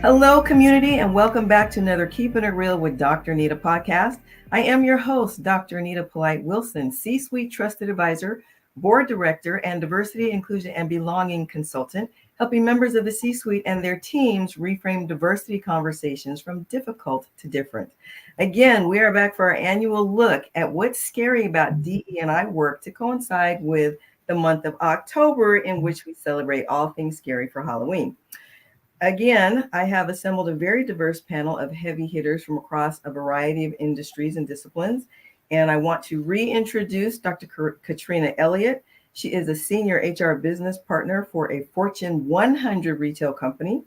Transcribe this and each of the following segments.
Hello, community, and welcome back to another Keeping It Real with Dr. Anita podcast. I am your host, Dr. Anita Polite Wilson, C-Suite Trusted Advisor, Board Director, and Diversity, Inclusion, and Belonging Consultant, helping members of the C-Suite and their teams reframe diversity conversations from difficult to different. Again, we are back for our annual look at what's scary about DE&I work to coincide with the month of October, in which we celebrate all things scary for Halloween. Again, I have assembled a very diverse panel of heavy hitters from across a variety of industries and disciplines. And I want to reintroduce Dr. Catrena Elliot. She is a senior HR business partner for a Fortune 100 retail company.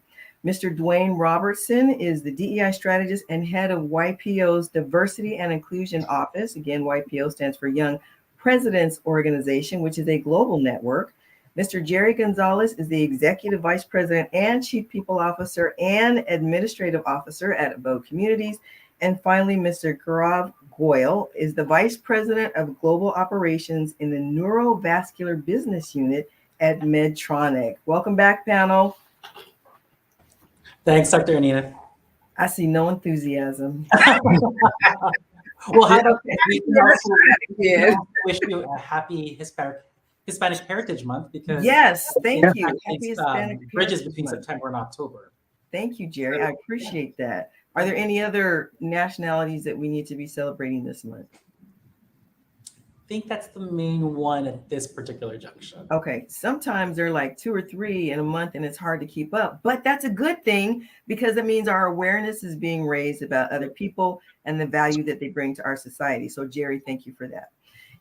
Mr. Dwanye Robertson is the DEI strategist and head of YPO's Diversity and Inclusion Office. Again, YPO stands for Young Presidents Organization, which is a global network. Mr. Jerry Gonzales is the Executive Vice President and Chief People Officer and Administrative Officer at Abode Communities. And finally, Mr. Gaurav Goel is the Vice President of Global Operations in the Neurovascular Business Unit at Medtronic. Welcome back, panel. Thanks, Dr. Anita. I see no enthusiasm. Well, how about we wish you a happy Hispanic Heritage Month, because yes, thank you. Happy Hispanic bridges between September and October. Thank you, Jerry. I appreciate that. Are there any other nationalities that we need to be celebrating this month? I think that's the main one at this particular junction. Okay, sometimes there are like 2 or 3 in a month and it's hard to keep up, but that's a good thing because it means our awareness is being raised about other people and the value that they bring to our society. So Jerry, thank you for that.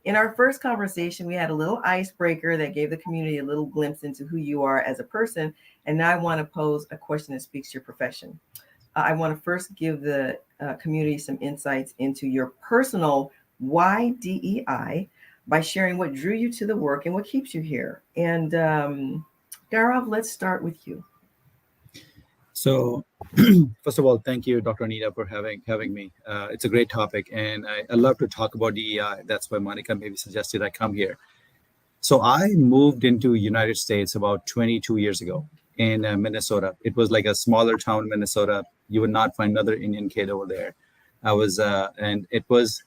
In our first conversation, we had a little icebreaker that gave the community a little glimpse into who you are as a person. And now I want to pose a question that speaks to your profession. I want to first give the community some insights into your personal why DEI by sharing what drew you to the work and what keeps you here. And Gaurav, let's start with you. So, first of all, thank you, Dr. Anita, for having me. It's a great topic, and I love to talk about DEI. That's why Monica maybe suggested I come here. So I moved into United States about 22 years ago in Minnesota. It was like a smaller town in Minnesota. You would not find another Indian kid over there. And it was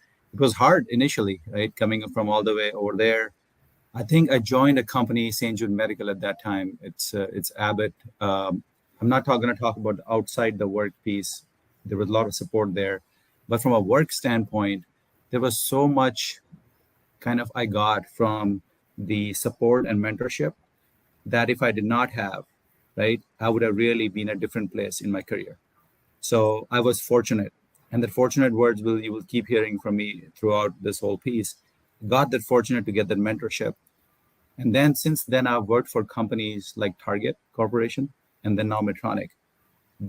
hard initially, right? Coming from all the way over there. I think I joined a company, St. Jude Medical, at that time. It's Abbott. I'm not going to talk about outside the work piece. There was a lot of support there. But from a work standpoint, there was so much kind of I got from the support and mentorship that if I did not have, right, I would have really been a different place in my career. So I was fortunate. And the fortunate words you will keep hearing from me throughout this whole piece. Got that fortunate to get that mentorship. And then since then, I've worked for companies like Target Corporation, and then now Medtronic,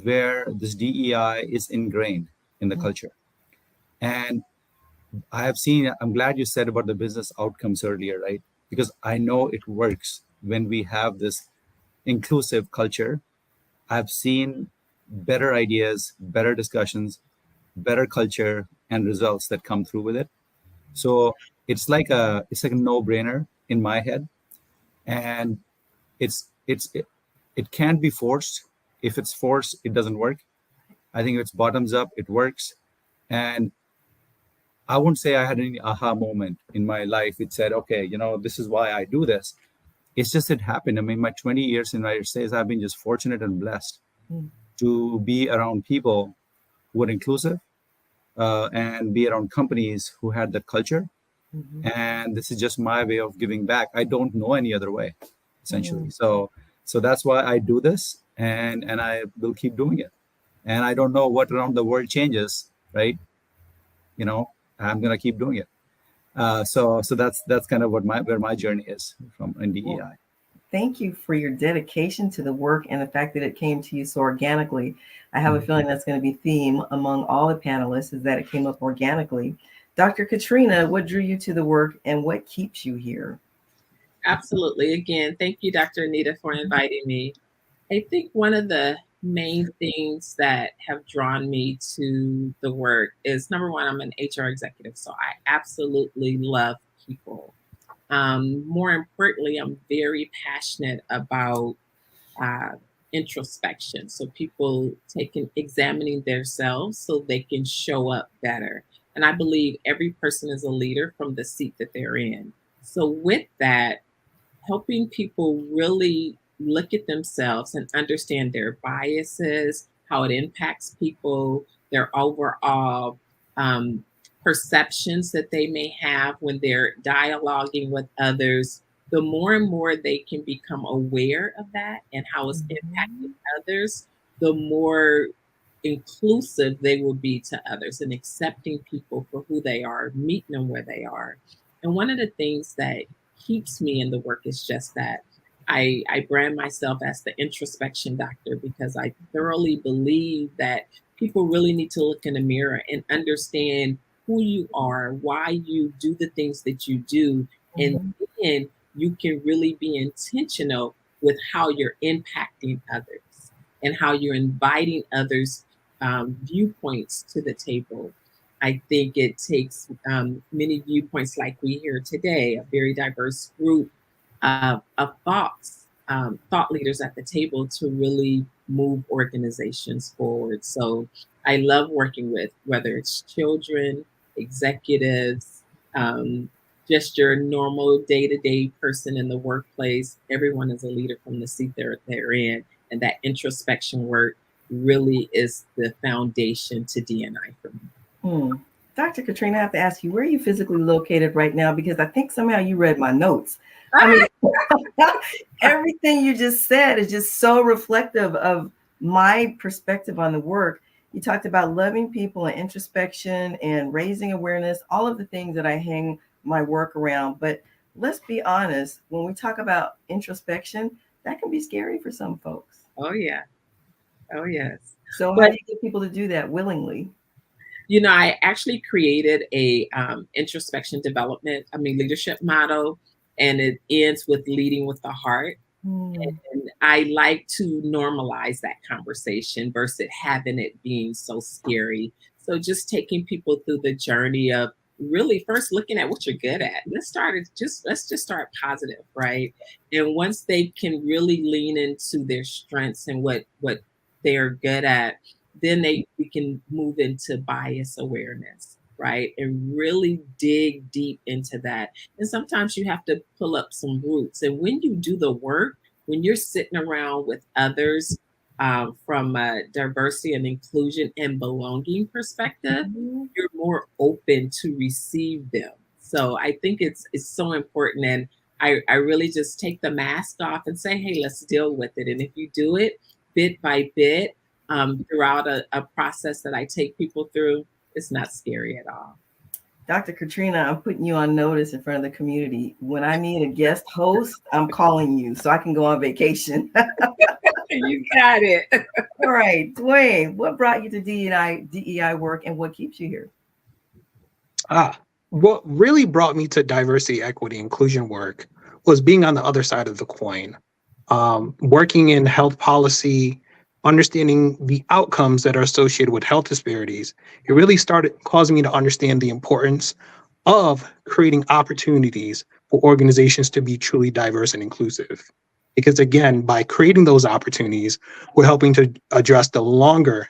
where this DEI is ingrained in the culture. And I'm glad you said about the business outcomes earlier, right? Because I know it works when we have this inclusive culture. I've seen better ideas, better discussions, better culture, and results that come through with it. So it's like a no-brainer in my head. And it can't be forced. If it's forced, it doesn't work. I think if it's bottoms up, it works. And I won't say I had any aha moment in my life. It said, okay, this is why I do this. It's just it happened. I mean, my 20 years in the United States, I've been just fortunate and blessed to be around people who are inclusive and be around companies who had that culture. And this is just my way of giving back. I don't know any other way, essentially. So that's why I do this, and I will keep doing it. And I don't know what around the world changes, right? I'm gonna keep doing it. So that's kind of where my journey is from in DEI. Thank you for your dedication to the work and the fact that it came to you so organically. I have a feeling that's going to be theme among all the panelists, is that it came up organically. Dr. Catrena, what drew you to the work and what keeps you here? Absolutely. Again, thank you, Dr. Anita, for inviting me. I think one of the main things that have drawn me to the work is, number one, I'm an HR executive, so I absolutely love people. More importantly, I'm very passionate about introspection. So people examining themselves so they can show up better. And I believe every person is a leader from the seat that they're in. So with that, helping people really look at themselves and understand their biases, how it impacts people, their overall perceptions that they may have when they're dialoguing with others, the more and more they can become aware of that and how it's impacting others, the more inclusive they will be to others and accepting people for who they are, meeting them where they are. And one of the things that keeps me in the work is just that I brand myself as the introspection doctor because I thoroughly believe that people really need to look in the mirror and understand who you are, why you do the things that you do, and then you can really be intentional with how you're impacting others and how you're inviting others' viewpoints to the table. I think it takes many viewpoints like we hear today, a very diverse group of thought leaders at the table to really move organizations forward. So I love working with whether it's children, executives, just your normal day-to-day person in the workplace. Everyone is a leader from the seat they're in. And that introspection work really is the foundation to D&I for me. Dr. Catrena, I have to ask you, where are you physically located right now? Because I think somehow you read my notes. I mean, everything you just said is just so reflective of my perspective on the work. You talked about loving people and introspection and raising awareness, all of the things that I hang my work around. But let's be honest, when we talk about introspection, that can be scary for some folks. Oh, yeah. Oh, yes. So how do you get people to do that willingly? You know, I actually created a leadership motto, and it ends with leading with the heart. And I like to normalize that conversation versus having it being so scary. So just taking people through the journey of really first looking at what you're good at. Let's just start positive, right? And once they can really lean into their strengths and what they're good at, then we can move into bias awareness, right? And really dig deep into that. And sometimes you have to pull up some roots. And when you do the work, when you're sitting around with others from a diversity and inclusion and belonging perspective, you're more open to receive them. So I think it's so important. And I really just take the mask off and say, hey, let's deal with it. And if you do it bit by bit, throughout a process that I take people through, it's not scary at all. Dr. Catrena, I'm putting you on notice in front of the community. When I need a guest host, I'm calling you so I can go on vacation. You got it. All right, Dwanye, what brought you to DEI work and what keeps you here? What really brought me to diversity, equity, inclusion work was being on the other side of the coin, working in health policy, understanding the outcomes that are associated with health disparities. It really started causing me to understand the importance of creating opportunities for organizations to be truly diverse and inclusive. Because again, by creating those opportunities, we're helping to address the longer,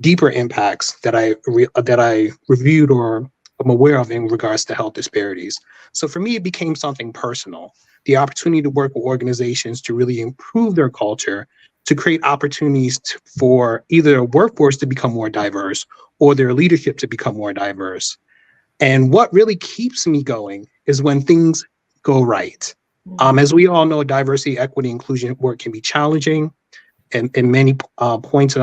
deeper impacts that I reviewed or I'm aware of in regards to health disparities. So for me, it became something personal. The opportunity to work with organizations to really improve their culture, to create opportunities for either a workforce to become more diverse or their leadership to become more diverse. And what really keeps me going is when things go right. As we all know, diversity, equity, inclusion work can be challenging, and in many points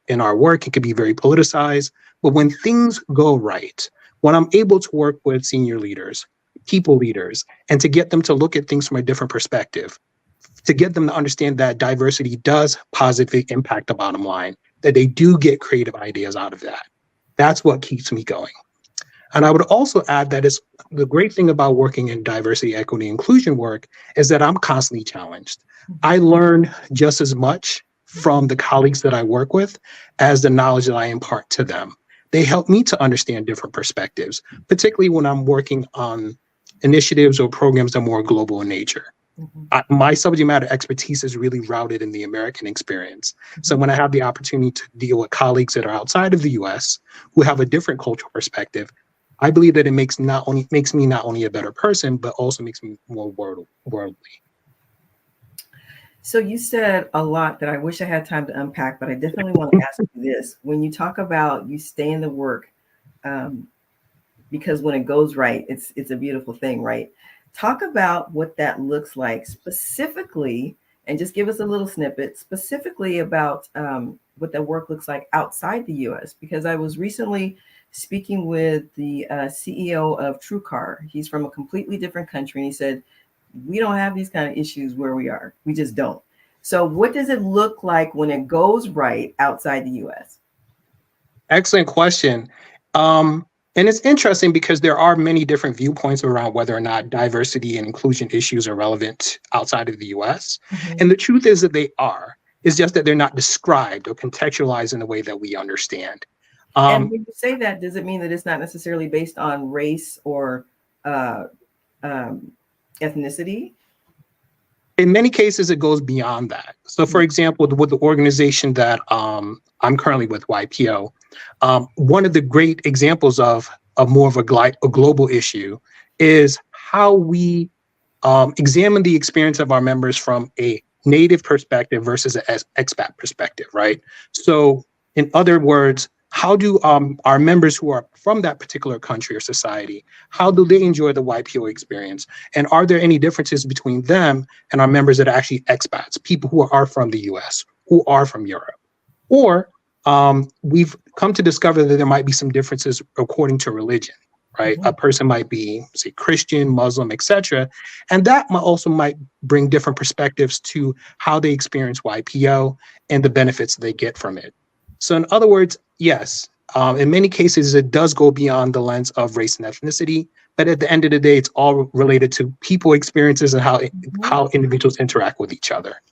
in our work, it can be very politicized. But when things go right, when I'm able to work with senior leaders, people leaders, and to get them to look at things from a different perspective, to get them to understand that diversity does positively impact the bottom line, that they do get creative ideas out of that. That's what keeps me going. And I would also add that it's the great thing about working in diversity, equity, inclusion work is that I'm constantly challenged. I learn just as much from the colleagues that I work with as the knowledge that I impart to them. They help me to understand different perspectives, particularly when I'm working on initiatives or programs that are more global in nature. My subject matter expertise is really rooted in the American experience. So when I have the opportunity to deal with colleagues that are outside of the US who have a different cultural perspective, I believe that it makes me not only a better person, but also makes me more worldly. So you said a lot that I wish I had time to unpack, but I definitely want to ask you this. When you talk about you stay in the work, because when it goes right, it's a beautiful thing, right? Talk about what that looks like specifically, and just give us a little snippet specifically about what that work looks like outside the U.S. Because I was recently speaking with the CEO of TrueCar. He's from a completely different country, and he said, we don't have these kind of issues where we are. We just don't. So what does it look like when it goes right outside the U.S.? Excellent question. And it's interesting because there are many different viewpoints around whether or not diversity and inclusion issues are relevant outside of the US. And the truth is that they are. It's just that they're not described or contextualized in the way that we understand. And when you say that, does it mean that it's not necessarily based on race or ethnicity? In many cases, it goes beyond that. So, for example, with the organization that I'm currently with, YPO, one of the great examples of more of a global issue is how we examine the experience of our members from a native perspective versus an expat perspective, right? So, in other words, how do our members who are from that particular country or society, how do they enjoy the YPO experience? And are there any differences between them and our members that are actually expats, people who are from the US, who are from Europe? Or we've come to discover that there might be some differences according to religion, right? A person might be, say, Christian, Muslim, etc. And that might bring different perspectives to how they experience YPO and the benefits they get from it. So in other words, yes, in many cases, it does go beyond the lens of race and ethnicity. But at the end of the day, it's all related to people experiences and how individuals interact with each other.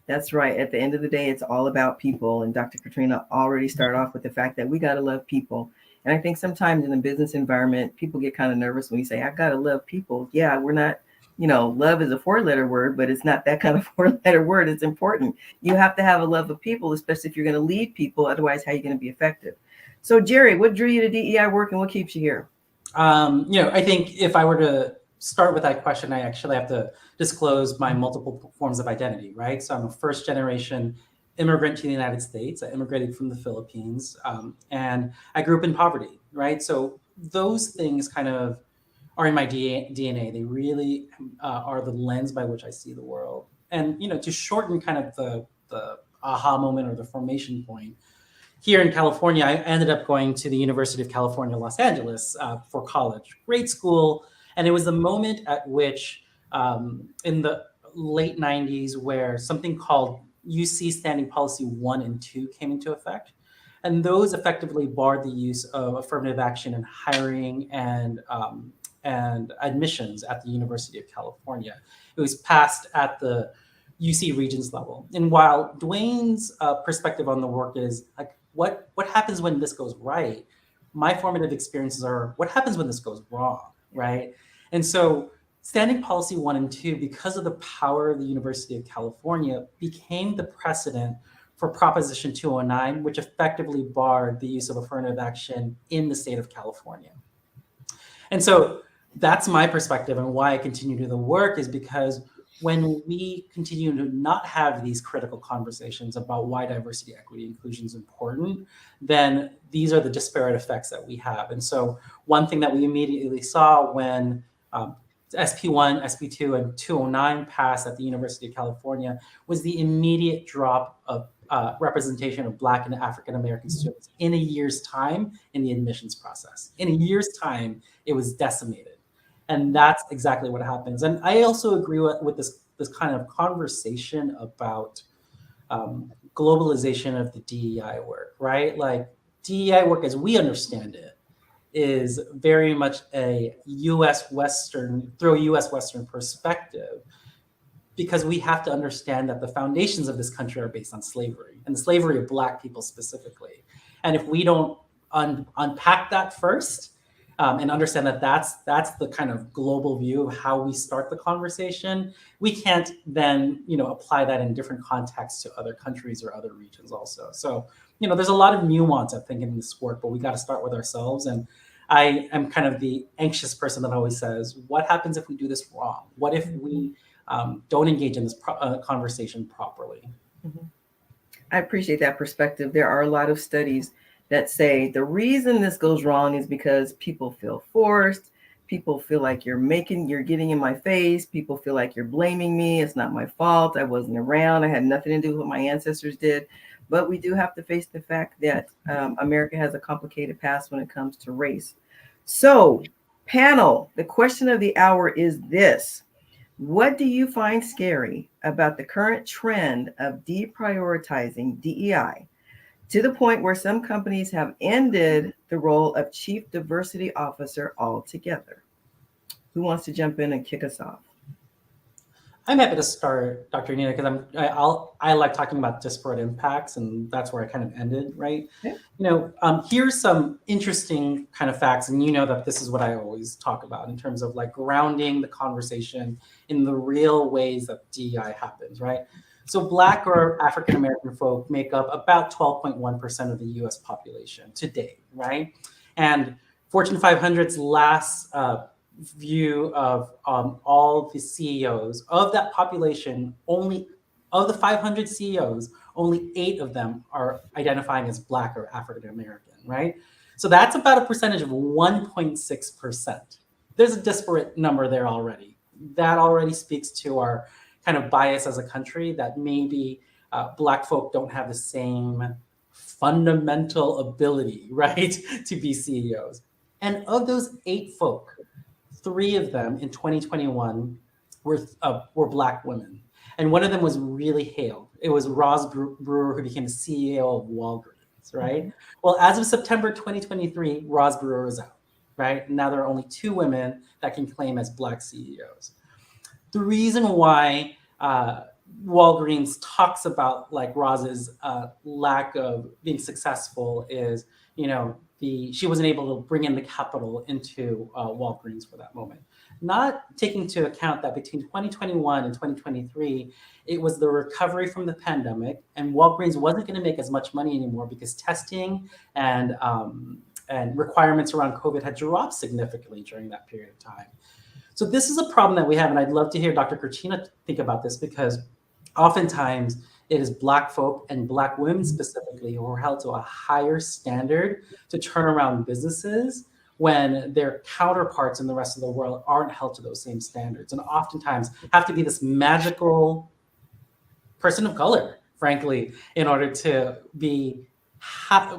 That's right. At the end of the day, it's all about people. And Dr. Catrena already started off with the fact that we got to love people. And I think sometimes in the business environment, people get kind of nervous when you say, I got to love people. Yeah, we're not, love is a 4-letter word, but it's not that kind of 4-letter word. It's important. You have to have a love of people, especially if you're going to lead people. Otherwise, how are you going to be effective? So, Jerry, what drew you to DEI work and what keeps you here? I think if I were to start with that question, I actually have to disclose my multiple forms of identity, right? So I'm a first generation immigrant to the United States. I immigrated from the Philippines, and I grew up in poverty, right? So those things kind of are in my DNA. They really are the lens by which I see the world. And, to shorten kind of the aha moment or the formation point, here in California, I ended up going to the University of California, Los Angeles for college, great school. And it was the moment at which, in the late 90s, where something called UC Standing Policy 1 and 2 came into effect. And those effectively barred the use of affirmative action in hiring and admissions at the University of California. It was passed at the UC Regents level. And while Dwayne's perspective on the work is like, what happens when this goes right? My formative experiences are what happens when this goes wrong, right? And so Standing Policy 1 and 2, because of the power of the University of California, became the precedent for Proposition 209, which effectively barred the use of affirmative action in the state of California. And so that's my perspective, and why I continue to do the work is because when we continue to not have these critical conversations about why diversity, equity, inclusion is important, then these are the disparate effects that we have. And so one thing that we immediately saw when SP1, SP2, and 209 passed at the University of California was the immediate drop of representation of Black and African-American students in a year's time in the admissions process. In a year's time, it was decimated. And that's exactly what happens. And I also agree with this kind of conversation about globalization of the DEI work, right? Like DEI work as we understand it is very much a US Western perspective, because we have to understand that the foundations of this country are based on slavery, and the slavery of Black people specifically. And if we don't unpack that first, and understand that that's the kind of global view of how we start the conversation. We can't then, apply that in different contexts to other countries or other regions also. So, there's a lot of nuance, I think, in this work, but we got to start with ourselves. And I am kind of the anxious person that always says, what happens if we do this wrong? What if we don't engage in this conversation properly? Mm-hmm. I appreciate that perspective. There are a lot of studies that say the reason this goes wrong is because people feel forced. People feel like you're getting in my face. People feel like you're blaming me. It's not my fault. I wasn't around. I had nothing to do with what my ancestors did. But we do have to face the fact that America has a complicated past when it comes to race. So, panel, the question of the hour is this. What do you find scary about the current trend of deprioritizing DEI to the point where some companies have ended the role of chief diversity officer altogether? Who wants to jump in and kick us off? I'm happy to start, Dr. Anita, because I like talking about disparate impacts, and that's where I kind of ended, right? Yeah. Here's some interesting kind of facts, and that this is what I always talk about in terms of like grounding the conversation in the real ways that DEI happens, right? So Black or African American folk make up about 12.1% of the U.S. population today, right? And Fortune 500's last view of all the CEOs of that population, only of the 500 CEOs, only 8 of them are identifying as Black or African American, right? So that's about a percentage of 1.6%. There's a disparate number there already. That already speaks to our kind of bias as a country that maybe Black folk don't have the same fundamental ability, right, to be CEOs. And of those 8 folk, 3 of them in 2021 were Black women. And one of them was really hailed. It was Roz Brewer, who became the CEO of Walgreens, right? Mm-hmm. Well, as of September 2023, Roz Brewer is out, right? Now there are only 2 women that can claim as Black CEOs. The reason why Walgreens talks about like Roz's lack of being successful is, she wasn't able to bring in the capital into Walgreens for that moment. Not taking into account that between 2021 and 2023, it was the recovery from the pandemic, and Walgreens wasn't going to make as much money anymore because testing and requirements around COVID had dropped significantly during that period of time. So this is a problem that we have, and I'd love to hear Dr. Catrena think about this, because oftentimes it is Black folk and Black women specifically who are held to a higher standard to turn around businesses when their counterparts in the rest of the world aren't held to those same standards, and oftentimes have to be this magical person of color, frankly, in order to be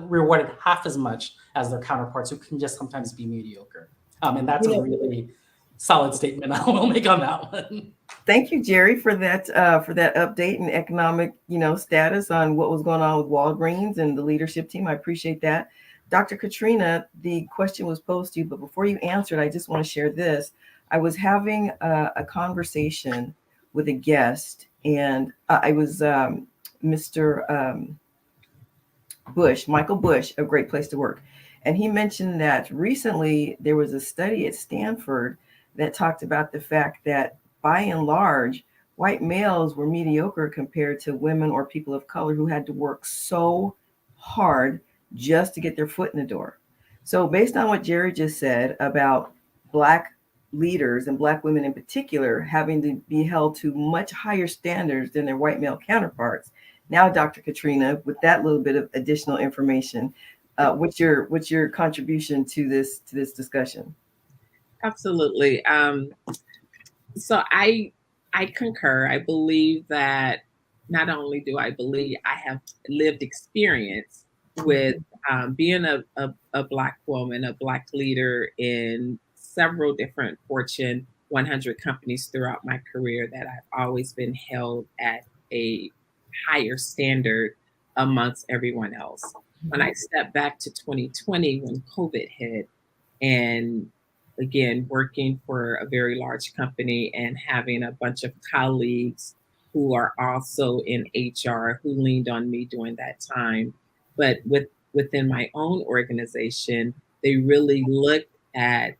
rewarded half as much as their counterparts who can just sometimes be mediocre. And that's a really solid statement I will make on that one. Thank you, Jerry, for that update and economic, status on what was going on with Walgreens and the leadership team. I appreciate that. Dr. Catrena, the question was posed to you, but before you answered, I just want to share this. I was having a conversation with a guest, and I was Mr. Bush, Michael Bush, a great place to work. And he mentioned that recently there was a study at Stanford that talked about the fact that by and large, white males were mediocre compared to women or people of color who had to work so hard just to get their foot in the door. So based on what Jerry just said about Black leaders and Black women in particular having to be held to much higher standards than their white male counterparts. Now, Dr. Catrena, with that little bit of additional information, what's your contribution to this discussion? Absolutely. So I concur. I believe that not only do I believe, I have lived experience with being a Black woman, a Black leader in several different Fortune 100 companies throughout my career, that I've always been held at a higher standard amongst everyone else. When I step back to 2020, when COVID hit, and again, working for a very large company and having a bunch of colleagues who are also in HR who leaned on me during that time. But within my own organization, they really looked at,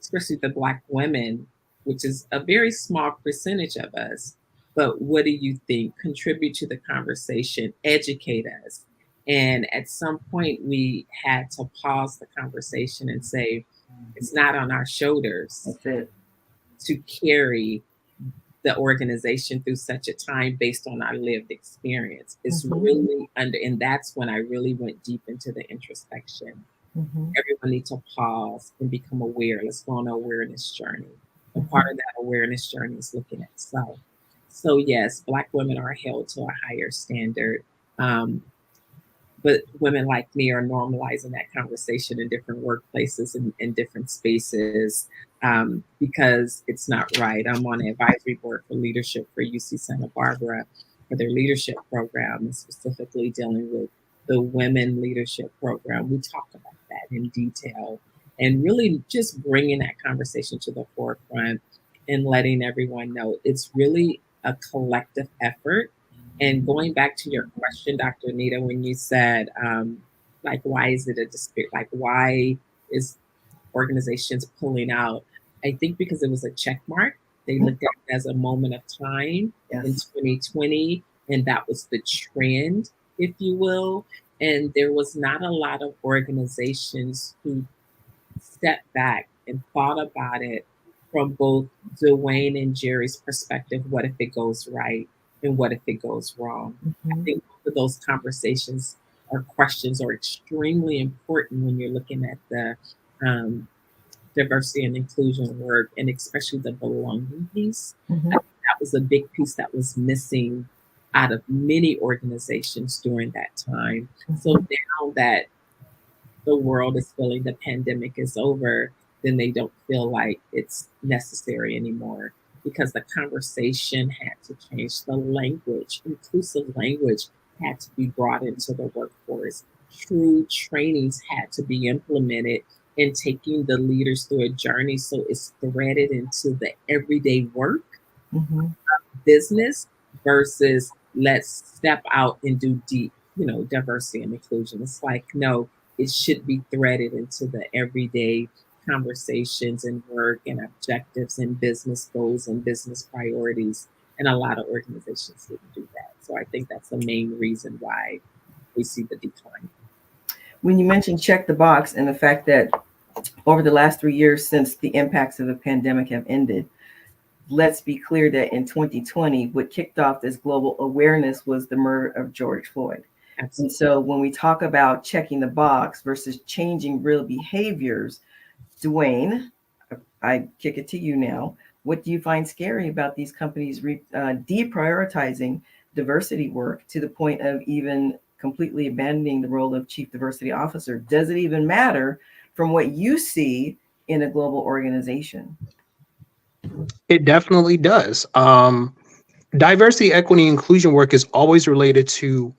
especially the Black women, which is a very small percentage of us, but what do you think? Contribute to the conversation, educate us. And at some point, we had to pause the conversation and say, it's not on our shoulders That's it. to carry the organization through such a time based on our lived experience. It's really under, and that's when I really went deep into the introspection. Everyone needs to pause and become aware. Let's go on an awareness journey. And part of that awareness journey is looking at self. So yes, Black women are held to a higher standard. But women like me are normalizing that conversation in different workplaces and in different spaces because it's not right. I'm on the advisory board for leadership for UC Santa Barbara for their leadership program, and specifically dealing with the women leadership program. We talk about that in detail and really just bringing that conversation to the forefront and letting everyone know it's really a collective effort. And going back to your question, Dr. Anita, when you said, like, why is it a dispute? Like, why is organizations pulling out? I think because it was a check mark. They looked at it as a moment of time in 2020, and that was the trend, if you will. And there was not a lot of organizations who stepped back and thought about it from both Dwanye and Jerry's perspective. What if it goes right? And what if it goes wrong? I think both of those conversations or questions are extremely important when you're looking at the diversity and inclusion work, and especially the belonging piece. I think that was a big piece that was missing out of many organizations during that time. So now that the world is feeling the pandemic is over, then they don't feel like it's necessary anymore, because the conversation had to change. The language, inclusive language, had to be brought into the workforce. True trainings had to be implemented in taking the leaders through a journey so it's threaded into the everyday work of business versus let's step out and do deep, diversity and inclusion. It's like, no, it should be threaded into the everyday conversations and work and objectives and business goals and business priorities. And a lot of organizations didn't do that. So I think that's the main reason why we see the decline. When you mentioned check the box and the fact that over the last 3 years since the impacts of the pandemic have ended, let's be clear that in 2020, what kicked off this global awareness was the murder of George Floyd. Absolutely. And so when we talk about checking the box versus changing real behaviors, Dwanye, I kick it to you now. What do you find scary about these companies deprioritizing diversity work to the point of even completely abandoning the role of chief diversity officer? Does it even matter from what you see in a global organization? It definitely does. Diversity, equity, inclusion work is always related to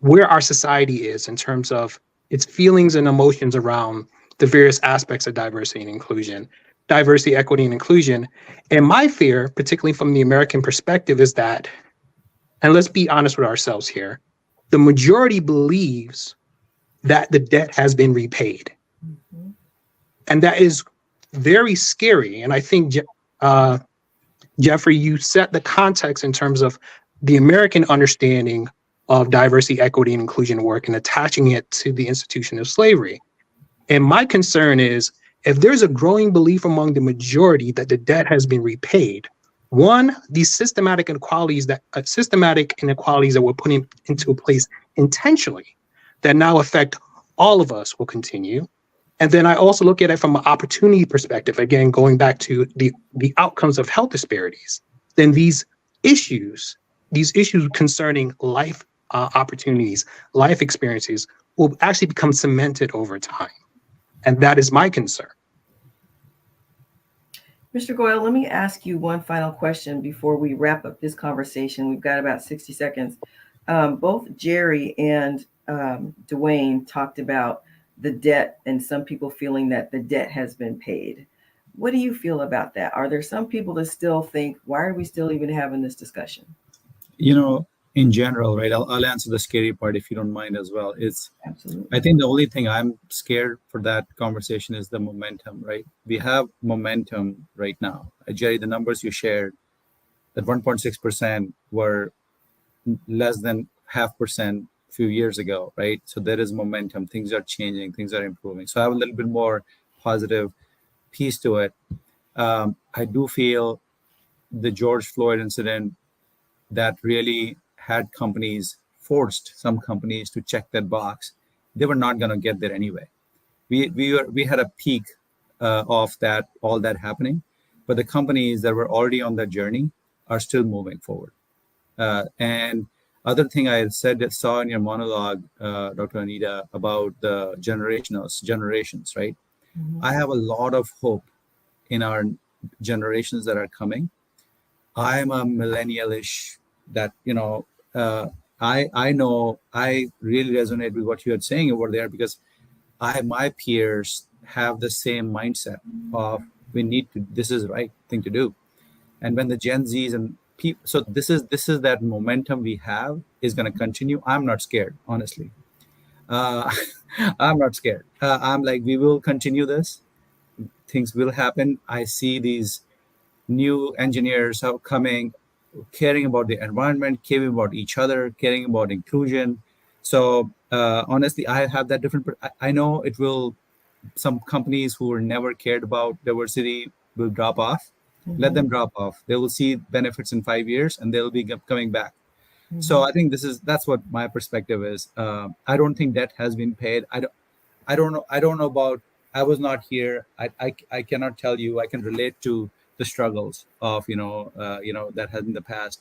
where our society is in terms of its feelings and emotions around the various aspects of diversity and inclusion. Diversity, equity, and inclusion. And my fear, particularly from the American perspective, is that, and let's be honest with ourselves here, the majority believes that the debt has been repaid. And that is very scary. And I think, Jeffrey, you set the context in terms of the American understanding of diversity, equity, and inclusion work and attaching it to the institution of slavery. And my concern is, if there's a growing belief among the majority that the debt has been repaid, one, these systematic inequalities that we're putting into place intentionally that now affect all of us will continue. And then I also look at it from an opportunity perspective, again, going back to the outcomes of health disparities. Then these issues concerning life opportunities, life experiences will actually become cemented over time. And that is my concern. Mr. Goel, let me ask you one final question before we wrap up this conversation. We've got about 60 seconds. Both Jerry and Dwanye talked about the debt and some people feeling that the debt has been paid. What do you feel about that? Are there some people that still think, why are we still even having this discussion? in general, right? I'll answer the scary part if you don't mind as well. Absolutely. I think the only thing I'm scared for that conversation is the momentum, right? We have momentum right now. Jerry, the numbers you shared, that 1.6% were less than 0.5% a few years ago, right? So there is momentum. Things are changing. Things are improving. So I have a little bit more positive piece to it. I do feel the George Floyd incident that really had forced some companies to check that box. They were not going to get there anyway. We had a peak of that, all that happening, but the companies that were already on that journey are still moving forward. And other thing I saw in your monologue, Dr. Anita, about the generations, right? Mhm. I have a lot of hope in our generations that are coming. I'm a millennial-ish that, I know I really resonate with what you are saying over there, because my peers have the same mindset of this is the right thing to do. And when the Gen Zs and people, so this is that momentum we have is going to continue. I'm not scared, honestly. Uh, I'm not scared. I'm like, we will continue this. Things will happen. I see these new engineers are coming, caring about the environment, caring about each other, caring about inclusion. So honestly, I have that different. I know it will. Some companies who were never cared about diversity will drop off. Let Mhm. them drop off. They will see benefits in 5 years, and they'll be coming back. So Mhm. I think that's what my perspective is. I don't think debt has been paid. I don't know. I don't know about. I was not here. I cannot tell you. I can relate to the struggles of that had in the past.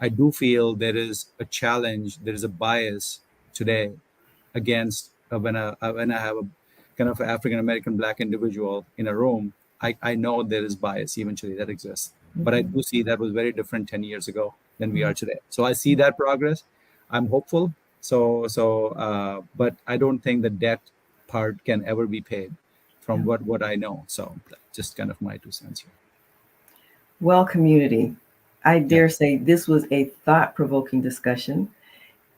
I do feel there is a challenge. There is a bias today against when I have a kind of African American Black individual in a room. I know there is bias eventually that exists, but I Mhm. do see that was very different 10 years ago than we Mhm. are today. So I see that progress. I'm hopeful. But I don't think the debt part can ever be paid from Yeah. what I know. So just kind of my 2 cents here. Well, community, I Yeah. dare say this was a thought-provoking discussion.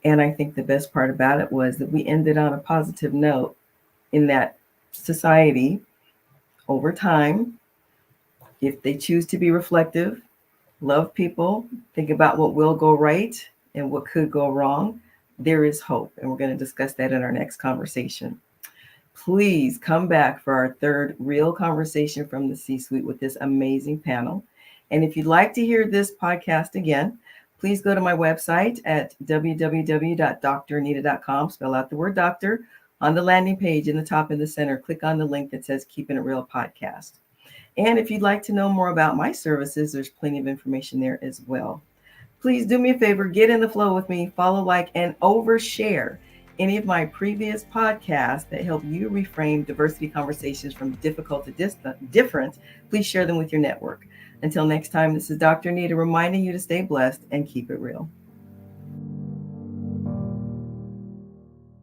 And I think the best part about it was that we ended on a positive note in that society, over time, if they choose to be reflective, love people, think about what will go right and what could go wrong, there is hope. And we're going to discuss that in our next conversation. Please come back for our third real conversation from the C-suite with this amazing panel. And if you'd like to hear this podcast again, please go to my website at www.dranita.com. Spell out the word doctor. On the landing page in the top in the center, click on the link that says Keeping It Real Podcast. And if you'd like to know more about my services, there's plenty of information there as well. Please do me a favor, get in the flow with me, follow, like, and overshare any of my previous podcasts that help you reframe diversity conversations from difficult to different. Please share them with your network. Until next time, this is Dr. Anita reminding you to stay blessed and keep it real.